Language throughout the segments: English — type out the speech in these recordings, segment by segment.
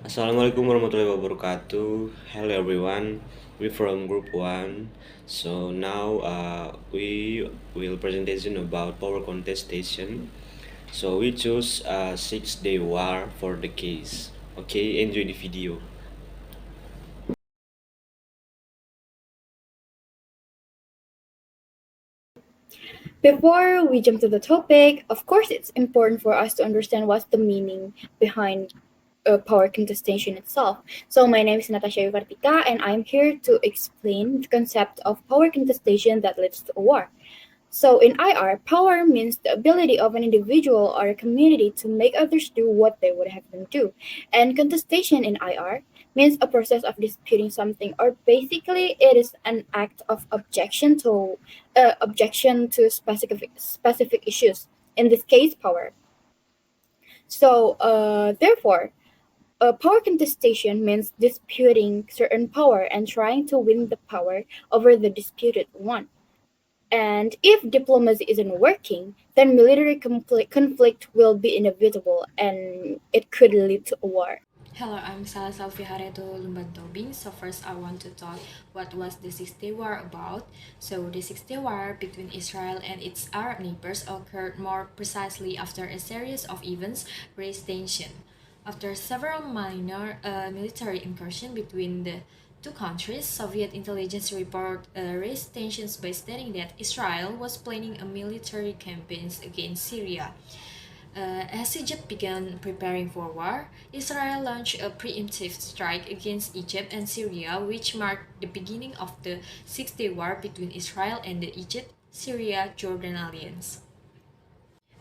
Assalamualaikum warahmatullahi wabarakatuh. Hello everyone, we from group 1. So now we will presentation about power contestation. So we choose 6-day war for the case. Okay, enjoy the video. Before we jump to the topic, of course, it's important for us to understand what's the meaning behind power contestation itself. So, my name is Natasha Yuvartika, and I'm here to explain the concept of power contestation that leads to a war. So, in IR, power means the ability of an individual or a community to make others do what they would have them do. And contestation in IR means a process of disputing something, or basically, it is an act of objection to specific issues. In this case, power. So, therefore, a power contestation means disputing certain power and trying to win the power over the disputed one. And if diplomacy isn't working, then military conflict will be inevitable and it could lead to a war. Hello, I'm Salah Salvi Hareto Lumbantobing. So first I want to talk what was the Six-Day War about. So the Six-Day War between Israel and its Arab neighbors occurred more precisely after a series of events raised tension. After several minor military incursions between the two countries, Soviet intelligence report raised tensions by stating that Israel was planning a military campaign against Syria. As Egypt began preparing for war, Israel launched a preemptive strike against Egypt and Syria, which marked the beginning of the Six-Day War between Israel and the Egypt-Syria-Jordan alliance.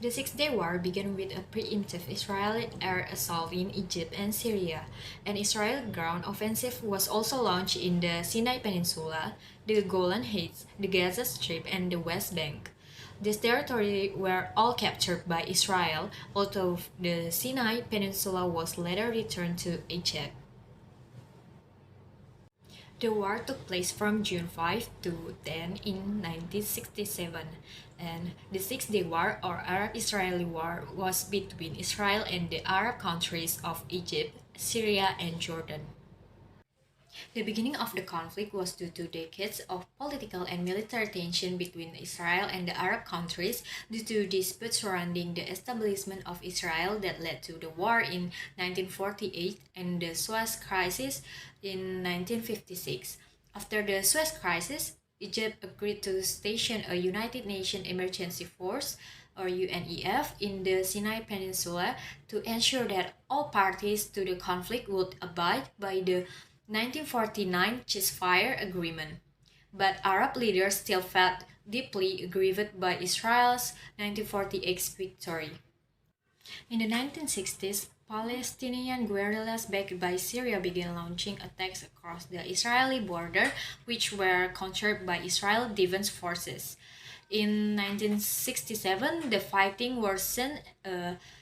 The Six-Day War began with a preemptive Israeli air assault in Egypt and Syria. An Israeli ground offensive was also launched in the Sinai Peninsula, the Golan Heights, the Gaza Strip, and the West Bank. These territories were all captured by Israel, although the Sinai Peninsula was later returned to Egypt. The war took place from June 5 to 10 in 1967, and the Six-Day War or Arab-Israeli War was between Israel and the Arab countries of Egypt, Syria, and Jordan. The beginning of the conflict was due to decades of political and military tension between Israel and the Arab countries due to disputes surrounding the establishment of Israel that led to the war in 1948 and the Suez Crisis in 1956. After the Suez Crisis, Egypt agreed to station a United Nations Emergency Force or UNEF in the Sinai Peninsula to ensure that all parties to the conflict would abide by the 1949 ceasefire agreement. But Arab leaders still felt deeply aggrieved by Israel's 1948 victory. In the 1960s, Palestinian guerrillas backed by Syria began launching attacks across the Israeli border, which were countered by Israel defense forces. In 1967, the fighting worsened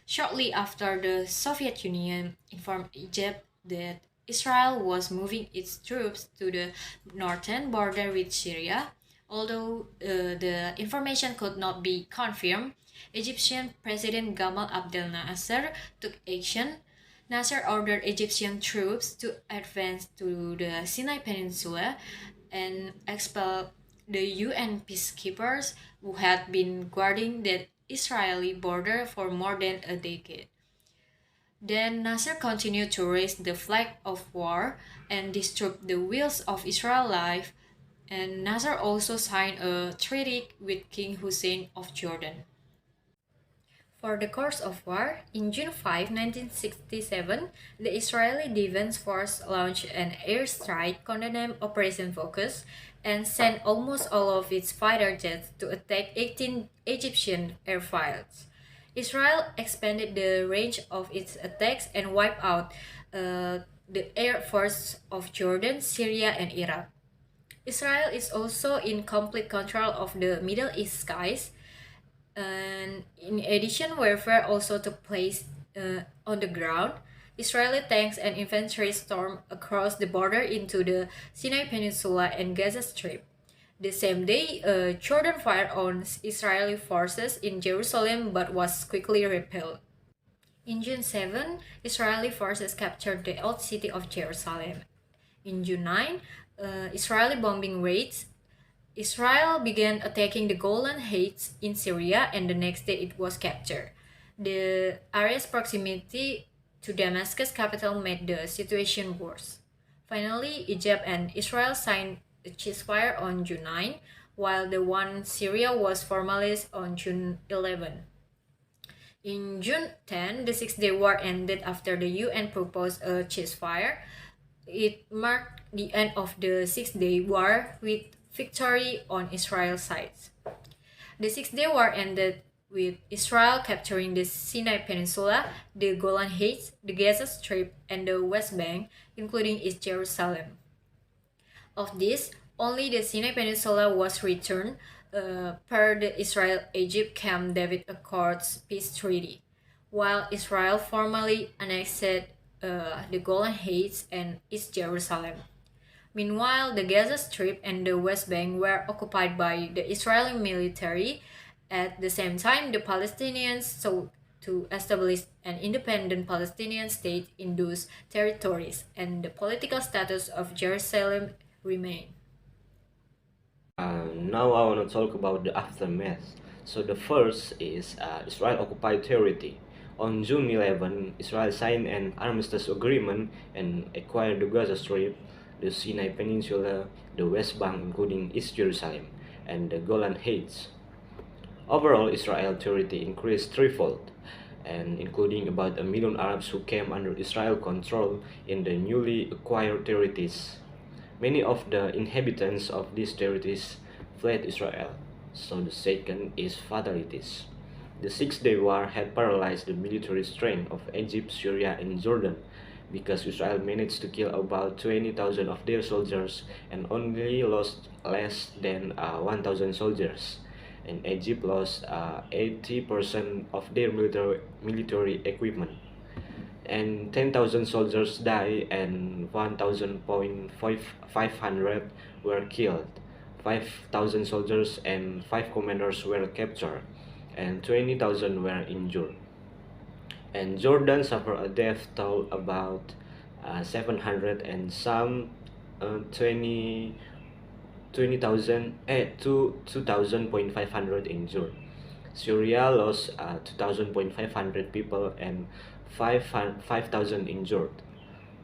shortly after the Soviet Union informed Egypt that Israel was moving its troops to the northern border with Syria. Although the information could not be confirmed, Egyptian President Gamal Abdel Nasser took action. Nasser ordered Egyptian troops to advance to the Sinai Peninsula and expel the UN peacekeepers who had been guarding the Israeli border for more than a decade. Then Nasser continued to raise the flag of war and disrupt the wheels of Israel's life, and Nasser also signed a treaty with King Hussein of Jordan. For the course of war, in June 5, 1967, the Israeli Defense Force launched an airstrike codenamed Operation Focus and sent almost all of its fighter jets to attack 18 Egyptian airfields. Israel expanded the range of its attacks and wiped out the air force of Jordan, Syria, and Iraq. Israel is also in complete control of the Middle East skies, and in addition, warfare also took place on the ground. Israeli tanks and infantry stormed across the border into the Sinai Peninsula and Gaza Strip. The same day, Jordan fired on Israeli forces in Jerusalem but was quickly repelled. In June 7, Israeli forces captured the old city of Jerusalem. In June 9, Israeli bombing raids. Israel began attacking the Golan Heights in Syria, and the next day it was captured. The area's proximity to Damascus capital made the situation worse. Finally, Egypt and Israel signed a ceasefire on June 9, while the one in Syria was formalized on June 11. In June 10, the Six-Day War ended after the UN proposed a ceasefire. It marked the end of the Six-Day War with victory on Israel's side. The Six-Day War ended with Israel capturing the Sinai Peninsula, the Golan Heights, the Gaza Strip, and the West Bank, including East Jerusalem. Of this, only the Sinai Peninsula was returned per the Israel-Egypt Camp David Accords peace treaty, while Israel formally annexed the Golan Heights and East Jerusalem. Meanwhile, the Gaza Strip and the West Bank were occupied by the Israeli military. At the same time, the Palestinians sought to establish an independent Palestinian state in those territories, and the political status of Jerusalem remained. Now I want to talk about the aftermath. So the first is Israel occupied territory. On June 11, Israel signed an armistice agreement and acquired the Gaza Strip, the Sinai Peninsula, the West Bank including East Jerusalem, and the Golan Heights. Overall, Israel territory increased threefold, and including about 1 million Arabs who came under Israel control in the newly acquired territories. Many of the inhabitants of these territories fled Israel. So the second is fatalities. The Six-Day War had paralyzed the military strength of Egypt, Syria, and Jordan because Israel managed to kill about 20,000 of their soldiers and only lost less than 1,000 soldiers. And Egypt lost 80% of their military equipment. And 10,000 soldiers died and 1,500 were killed. 5,000 soldiers and 5 commanders were captured, and 20,000 were injured. And Jordan suffered a death toll about 700 and some 20,000 to 2,500 injured. Syria lost 2,500 people and 5,000 injured.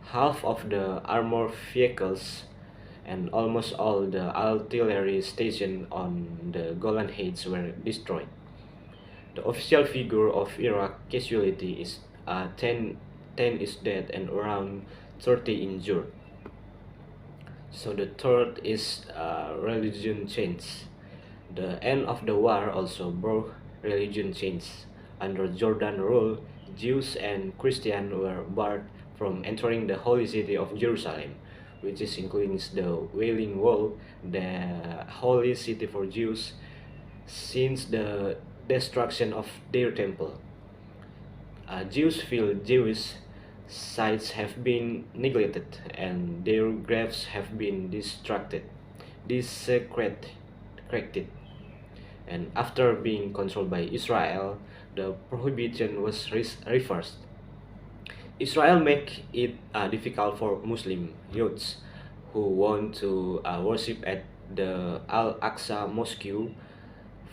Half of the armored vehicles and almost all the artillery stationed on the Golan Heights were destroyed. The official figure of Iraq casualty is 10 is dead and around 30 injured. So the third is religion change. The end of the war also brought religion change. Under Jordan rule, Jews and Christians were barred from entering the holy city of Jerusalem, which is including the Wailing Wall, the holy city for Jews, since the destruction of their temple. Jews feel Jewish sites have been neglected and their graves have been desecrated. And after being controlled by Israel, the prohibition was reversed. Israel make it difficult for Muslim youths who want to worship at the Al-Aqsa Mosque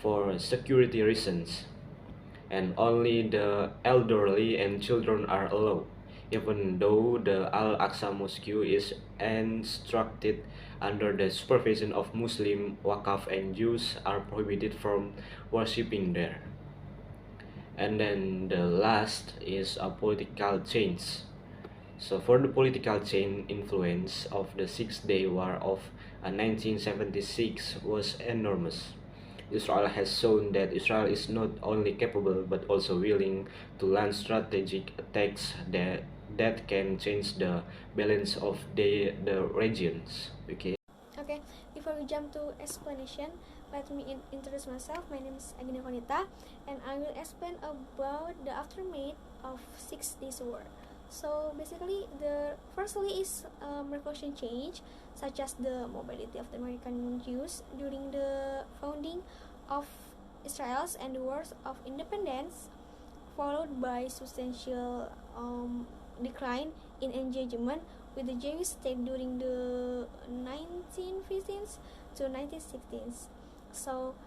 for security reasons, and only the elderly and children are allowed, even though the Al-Aqsa Mosque is instructed under the supervision of Muslim Waqaf, and Jews are prohibited from worshipping there. And then the last is a political change. So for the political change, influence of the Six-Day War of 1976 was enormous. Israel has shown that Israel is not only capable but also willing to launch strategic attacks that can change the balance of the regions. Okay. Okay, before we jump to explanation, let me introduce myself. My name is Agina Konita, and I will explain about the aftermath of 6 days war. So basically, the firstly is revolution change, such as the mobility of the American Jews during the founding of Israel and the wars of independence. followed by substantial decline in engagement with the Jewish state during the 1915s to 1916s. So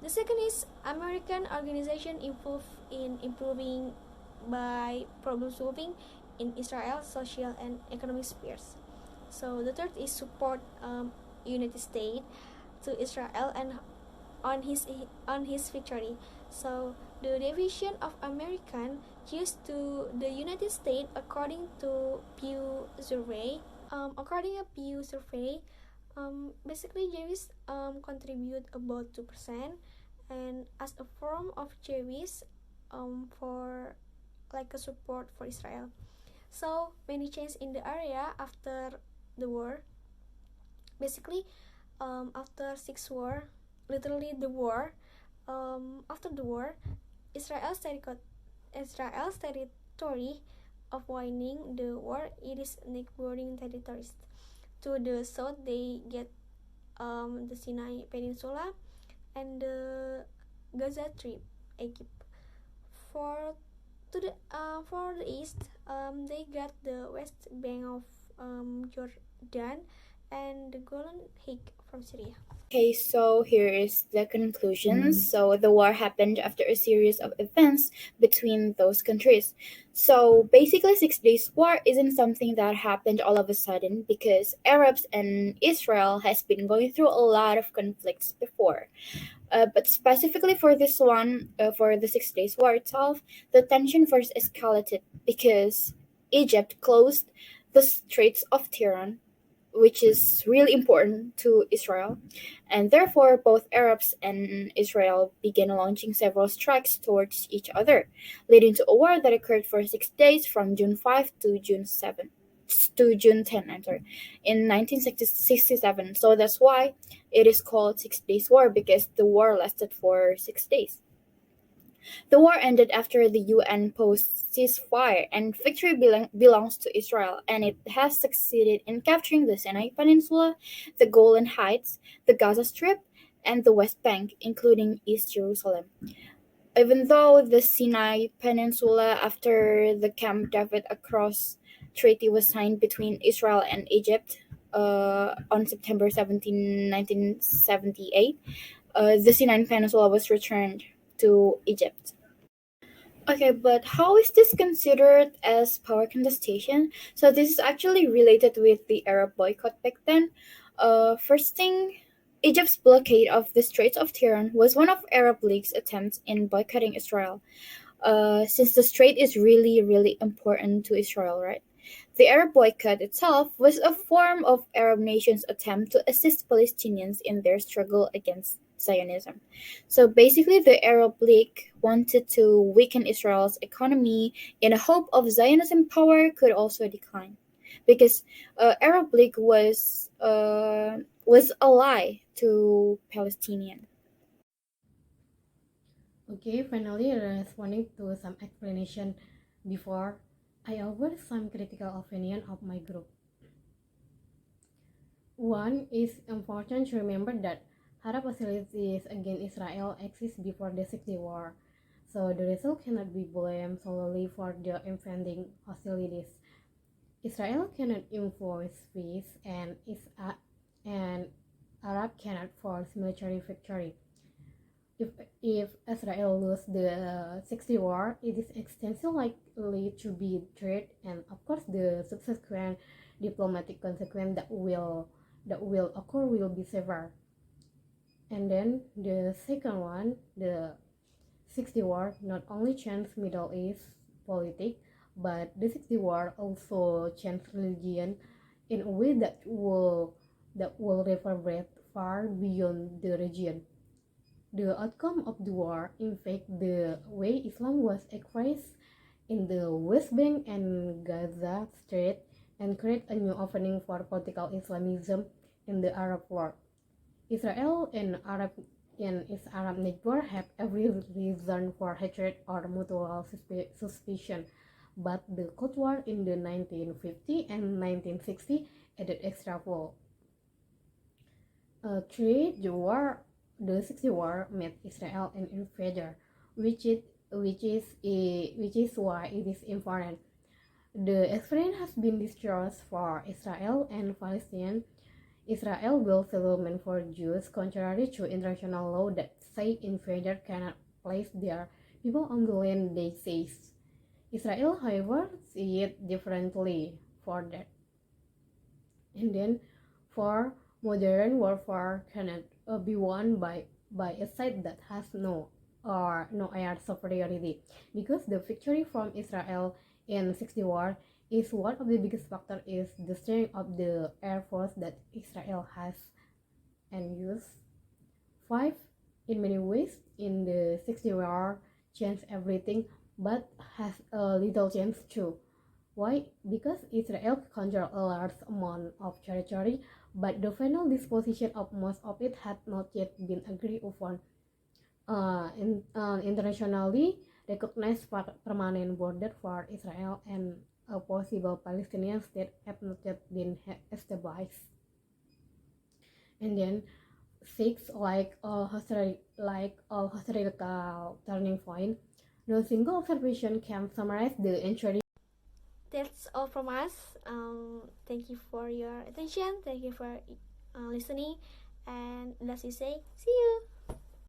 the second is American organization involved in improving by problem solving in Israel's social and economic spheres. So the third is support United States to Israel and on his victory. So the division of American Jews to the United States according to Pew survey. According to Pew survey, basically Jews contribute about 2%, and as a form of Jewish for like a support for Israel. So many changes in the area after the war. Basically, after six war, literally the war. After the war, Israel's territory of winning the war, it is neighboring territories. To the south, they get the Sinai Peninsula and the Gaza Strip, Egypt. For for the east, they got the west bank of Jordan and the Golan Heights from Syria. Okay, so here is the conclusion. So the war happened after a series of events between those countries. So basically, 6 Days War isn't something that happened all of a sudden because Arabs and Israel has been going through a lot of conflicts before. But specifically for this one, for the 6 Days War itself, the tension first escalated because Egypt closed the Straits of Tiran, which is really important to Israel, and therefore both Arabs and Israel began launching several strikes towards each other, leading to a war that occurred for 6 days from June 5 to June 10, I'm sorry, in 1967. So that's why it is called 6 Days War, because the war lasted for 6 days. The war ended after the UN post ceasefire, and victory belongs to Israel, and it has succeeded in capturing the Sinai Peninsula, the Golan Heights, the Gaza Strip, and the West Bank, including East Jerusalem. Even though the Sinai Peninsula, after the Camp David Across Treaty was signed between Israel and Egypt on September 17, 1978, the Sinai Peninsula was returned to Egypt. Okay, but how is this considered as power contestation? So this is actually related with the Arab boycott back then. First thing, Egypt's blockade of the Straits of Tiran was one of Arab League's attempts in boycotting Israel. Since the strait is really, really important to Israel, right? The Arab boycott itself was a form of Arab nations' attempt to assist Palestinians in their struggle against Zionism. So basically, the Arab League wanted to weaken Israel's economy in a hope of Zionism power could also decline, because Arab League was ally to Palestinian. Okay, finally responding to some explanation before, I offer some critical opinion of my group. One is important to remember that Arab hostilities against Israel exist before the 6 Day War, so the result cannot be blamed solely for the impending hostilities. Israel cannot enforce peace, and Arab cannot force military victory. If Israel loses the 60 war, it is extensive likely to be threat, and of course the subsequent diplomatic consequence that will occur will be severe. And then the second one, the 60 war not only changed Middle East politics, but the 60 war also changed religion in a way that will reverberate far beyond the region. The outcome of the war infected the way Islam was expressed in the West Bank and Gaza Strip, and create a new opening for political Islamism in the Arab world. Israel and its Arab neighbor have every reason for hatred or mutual suspicion, but the Cold War in the 1950 and 1960 added extra fuel. Three, the 60 war made Israel an invader, which it which is why it is important. The experience has been disastrous for Israel and Palestine. Israel built settlement for Jews contrary to international law that say invaders cannot place their people on the land they seize. Israel, however, see it differently for that. And then, for modern warfare cannot be won by a side that has no air superiority, because the victory from Israel in 60 war is one of the biggest factor is the strength of the air force that Israel has and use. 5. In many ways, in the 60 war changed everything, but has a little change too. Why? Because Israel controls a large amount of territory, but the final disposition of most of it had not yet been agreed upon. Internationally recognized permanent border for Israel and a possible Palestinian state have not yet been established. And then 6, like all historical turning point, no single observation can summarize the entry. That's all from us. Thank you for your attention. Thank you for listening. And let's say, see you.